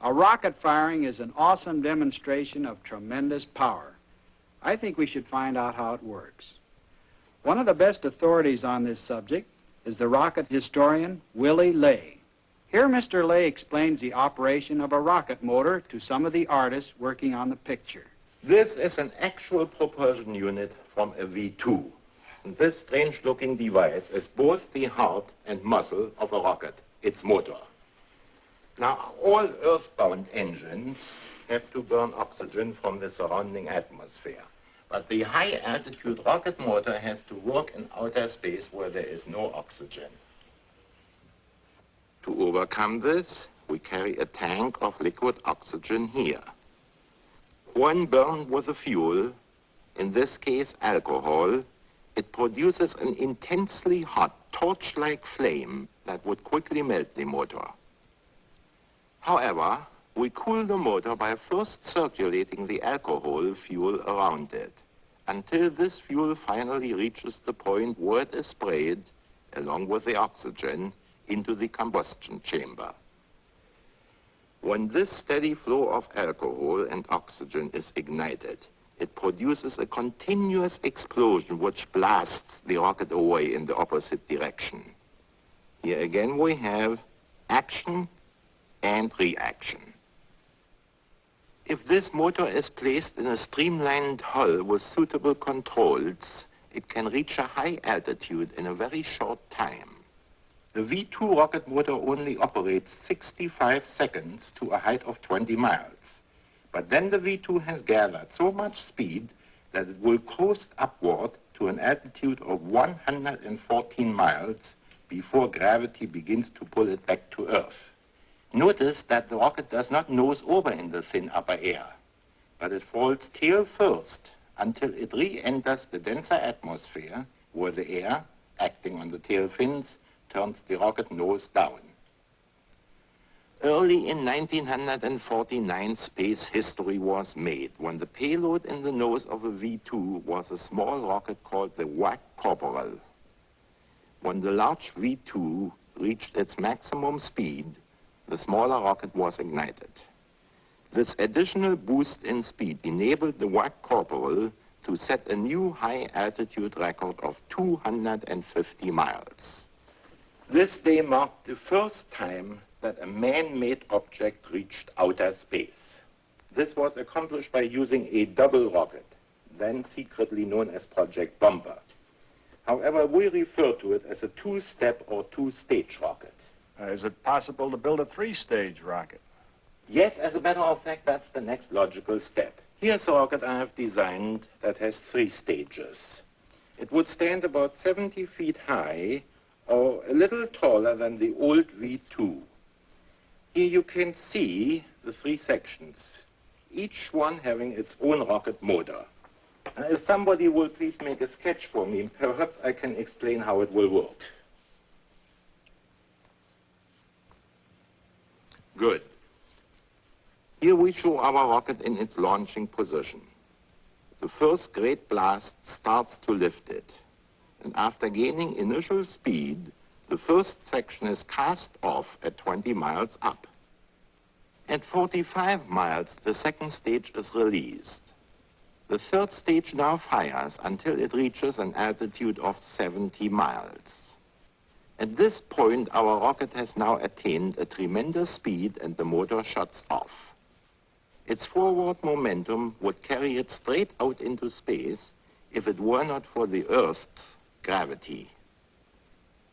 A rocket firing is an awesome demonstration of tremendous power. I think we should find out how it works. One of the best authorities on this subject is the rocket historian, Willie Lay. Here Mr. Lay explains the operation of a rocket motor to some of the artists working on the picture. This is an actual propulsion unit from a V2. And this strange-looking device is both the heart and muscle of a rocket, its motor. Now, all earthbound engines have to burn oxygen from the surrounding atmosphere. But the high-altitude rocket motor has to work in outer space where there is no oxygen. To overcome this, we carry a tank of liquid oxygen here. When burned with a fuel, in this case alcohol, it produces an intensely hot, torch-like flame that would quickly melt the motor. However, we cool the motor by first circulating the alcohol fuel around it, until this fuel finally reaches the point where it is sprayed, along with the oxygen, into the combustion chamber. When this steady flow of alcohol and oxygen is ignited, it produces a continuous explosion which blasts the rocket away in the opposite direction. Here again we have action and reaction. If this motor is placed in a streamlined hull with suitable controls, it can reach a high altitude in a very short time. The V2 rocket motor only operates 65 seconds to a height of 20 miles. But then the V2 has gathered so much speed that it will coast upward to an altitude of 114 miles before gravity begins to pull it back to Earth. Notice that the rocket does not nose over in the thin upper air, but it falls tail first until it re-enters the denser atmosphere where the air, acting on the tail fins, turns the rocket nose down. Early in 1949, space history was made when the payload in the nose of a V2 was a small rocket called the Whack Corporal. When the large V2 reached its maximum speed, the smaller rocket was ignited. This additional boost in speed enabled the Whack Corporal to set a new high-altitude record of 250 miles. This day marked the first time that a man-made object reached outer space. This was accomplished by using a double rocket, then secretly known as Project Bomber. However, we refer to it as a two-step or two-stage rocket. Is it possible to build a three-stage rocket? Yes, as a matter of fact, that's the next logical step. Here's a rocket I have designed that has 3 stages. It would stand about 70 feet high, or a little taller than the old V2. Here you can see the 3 sections, each one having its own rocket motor. If somebody will please make a sketch for me, perhaps I can explain how it will work. Good. Here we show our rocket in its launching position. The first great blast starts to lift it. And after gaining initial speed, the first section is cast off at 20 miles up. At 45 miles, the second stage is released. The third stage now fires until it reaches an altitude of 70 miles. At this point, our rocket has now attained a tremendous speed and the motor shuts off. Its forward momentum would carry it straight out into space if it were not for the Earth's gravity.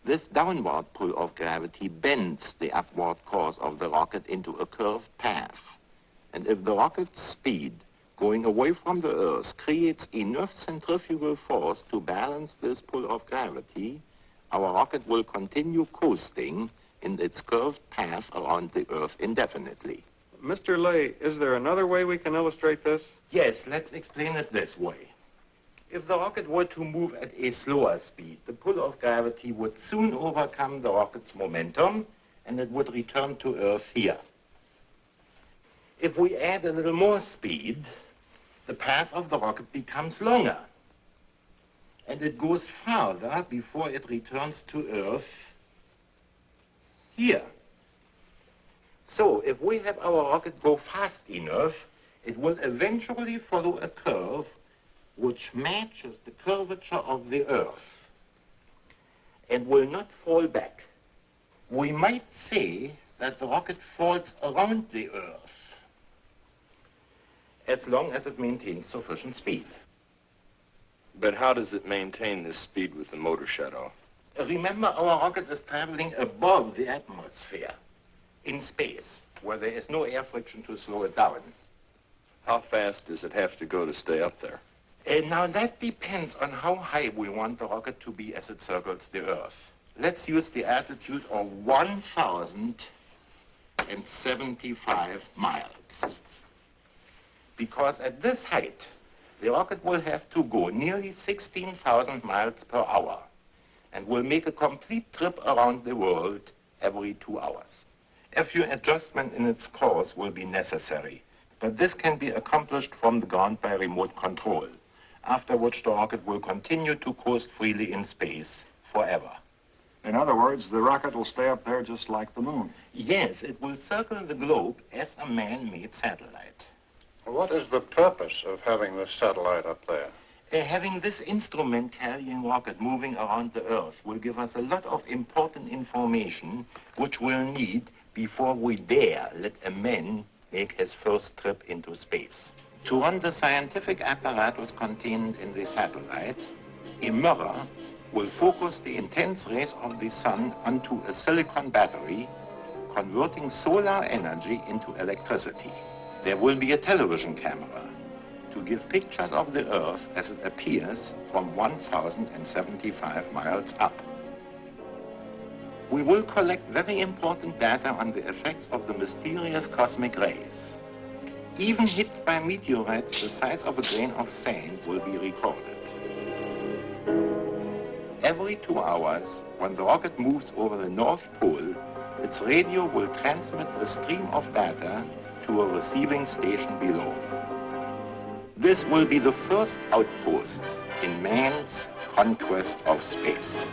This downward pull of gravity bends the upward course of the rocket into a curved path. And if the rocket's speed going away from the Earth creates enough centrifugal force to balance this pull of gravity, our rocket will continue coasting in its curved path around the Earth indefinitely. Mr. Lay, is there another way we can illustrate this? Yes, let's explain it this way. If the rocket were to move at a slower speed, the pull of gravity would soon overcome the rocket's momentum, and it would return to Earth here. If we add a little more speed, the path of the rocket becomes longer, and it goes farther before it returns to Earth here. So if we have our rocket go fast enough, it will eventually follow a curve which matches the curvature of the Earth and will not fall back. We might say that the rocket falls around the Earth as long as it maintains sufficient speed. But how does it maintain this speed with the motor shut off? Remember, our rocket is traveling above the atmosphere in space, where there is no air friction to slow it down. How fast does it have to go to stay up there? Now, that depends on how high we want the rocket to be as it circles the Earth. Let's use the altitude of 1,075 miles. Because at this height, the rocket will have to go nearly 16,000 miles per hour and will make a complete trip around the world every 2 hours. A few adjustments in its course will be necessary, but this can be accomplished from the ground by remote control, after which the rocket will continue to coast freely in space forever. In other words, the rocket will stay up there just like the moon. Yes, it will circle the globe as a man-made satellite. What is the purpose of having this satellite up there? Having this instrument-carrying rocket moving around the Earth will give us a lot of important information which we'll need before we dare let a man make his first trip into space. To run the scientific apparatus contained in the satellite, a mirror will focus the intense rays of the sun onto a silicon battery, converting solar energy into electricity. There will be a television camera to give pictures of the Earth as it appears from 1,075 miles up. We will collect very important data on the effects of the mysterious cosmic rays. Even hits by meteorites the size of a grain of sand will be recorded. Every 2 hours, when the rocket moves over the North Pole, its radio will transmit a stream of data to a receiving station below. This will be the first outpost in man's conquest of space.